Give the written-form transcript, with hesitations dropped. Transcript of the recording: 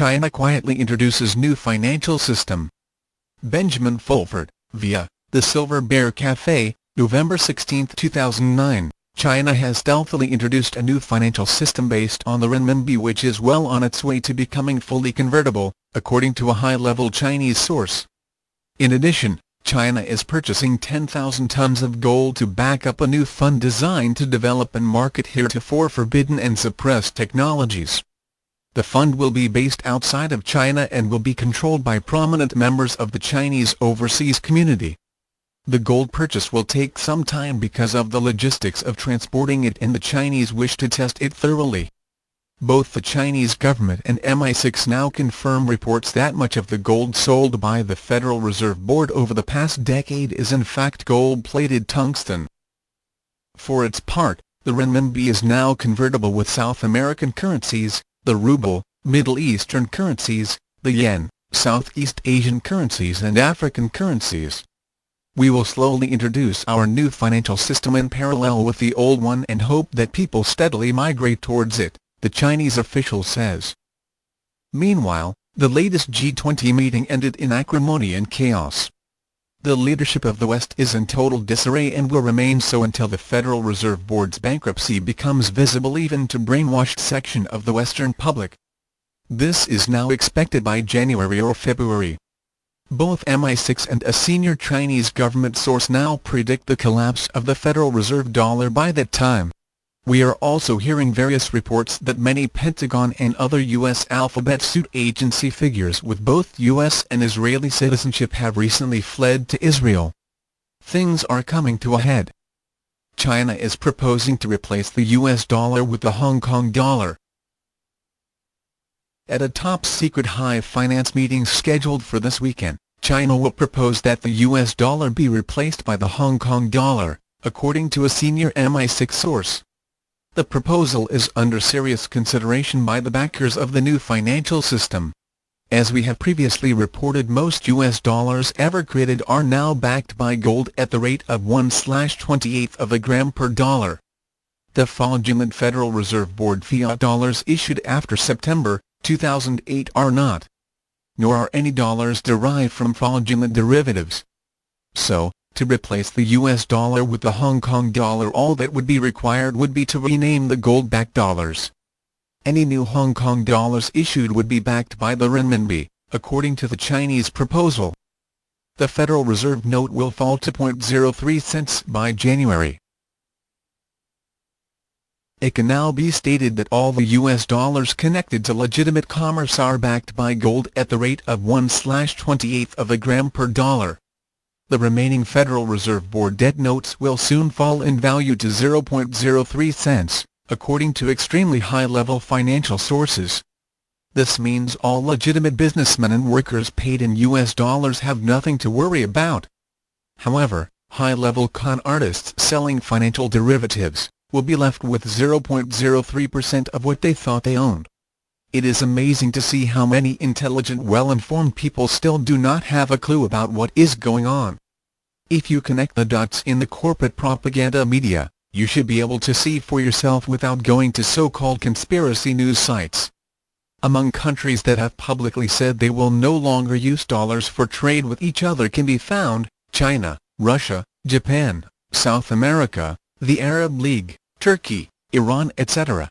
China quietly introduces new financial system. Benjamin Fulford, via The Silver Bear Cafe, November 16, 2009. China has stealthily introduced a new financial system based on the renminbi, which is well on its way to becoming fully convertible, according to a high-level Chinese source. In addition, China is purchasing 10,000 tons of gold to back up a new fund designed to develop and market heretofore forbidden and suppressed technologies. The fund will be based outside of China and will be controlled by prominent members of the Chinese overseas community. The gold purchase will take some time because of the logistics of transporting it, and the Chinese wish to test it thoroughly. Both the Chinese government and MI6 now confirm reports that much of the gold sold by the Federal Reserve Board over the past decade is in fact gold-plated tungsten. For its part, the renminbi is now convertible with South American currencies, the rouble, Middle Eastern currencies, the yen, Southeast Asian currencies and African currencies. We will slowly introduce our new financial system in parallel with the old one and hope that people steadily migrate towards it, the Chinese official says. Meanwhile, the latest G20 meeting ended in acrimony and chaos. The leadership of the West is in total disarray and will remain so until the Federal Reserve Board's bankruptcy becomes visible even to brainwashed section of the Western public. This is now expected by January or February. Both MI6 and a senior Chinese government source now predict the collapse of the Federal Reserve dollar by that time. We are also hearing various reports that many Pentagon and other U.S. alphabet suit agency figures with both U.S. and Israeli citizenship have recently fled to Israel. Things are coming to a head. China is proposing to replace the U.S. dollar with the Hong Kong dollar. At a top-secret high finance meeting scheduled for this weekend, China will propose that the U.S. dollar be replaced by the Hong Kong dollar, according to a senior MI6 source. The proposal is under serious consideration by the backers of the new financial system. As we have previously reported, most U.S. dollars ever created are now backed by gold at the rate of 1/28th of a gram per dollar. The fraudulent Federal Reserve Board fiat dollars issued after September 2008 are not. Nor are any dollars derived from fraudulent derivatives. So, to replace the U.S. dollar with the Hong Kong dollar, all that would be required would be to rename the gold-backed dollars. Any new Hong Kong dollars issued would be backed by the renminbi, according to the Chinese proposal. The Federal Reserve note will fall to 0.03 cents by January. It can now be stated that all the U.S. dollars connected to legitimate commerce are backed by gold at the rate of 1/28th of a gram per dollar. The remaining Federal Reserve Board debt notes will soon fall in value to 0.03 cents, according to extremely high-level financial sources. This means all legitimate businessmen and workers paid in U.S. dollars have nothing to worry about. However, high-level con artists selling financial derivatives will be left with 0.03% of what they thought they owned. It is amazing to see how many intelligent, well-informed people still do not have a clue about what is going on. If you connect the dots in the corporate propaganda media, you should be able to see for yourself without going to so-called conspiracy news sites. Among countries that have publicly said they will no longer use dollars for trade with each other can be found China, Russia, Japan, South America, the Arab League, Turkey, Iran, etc.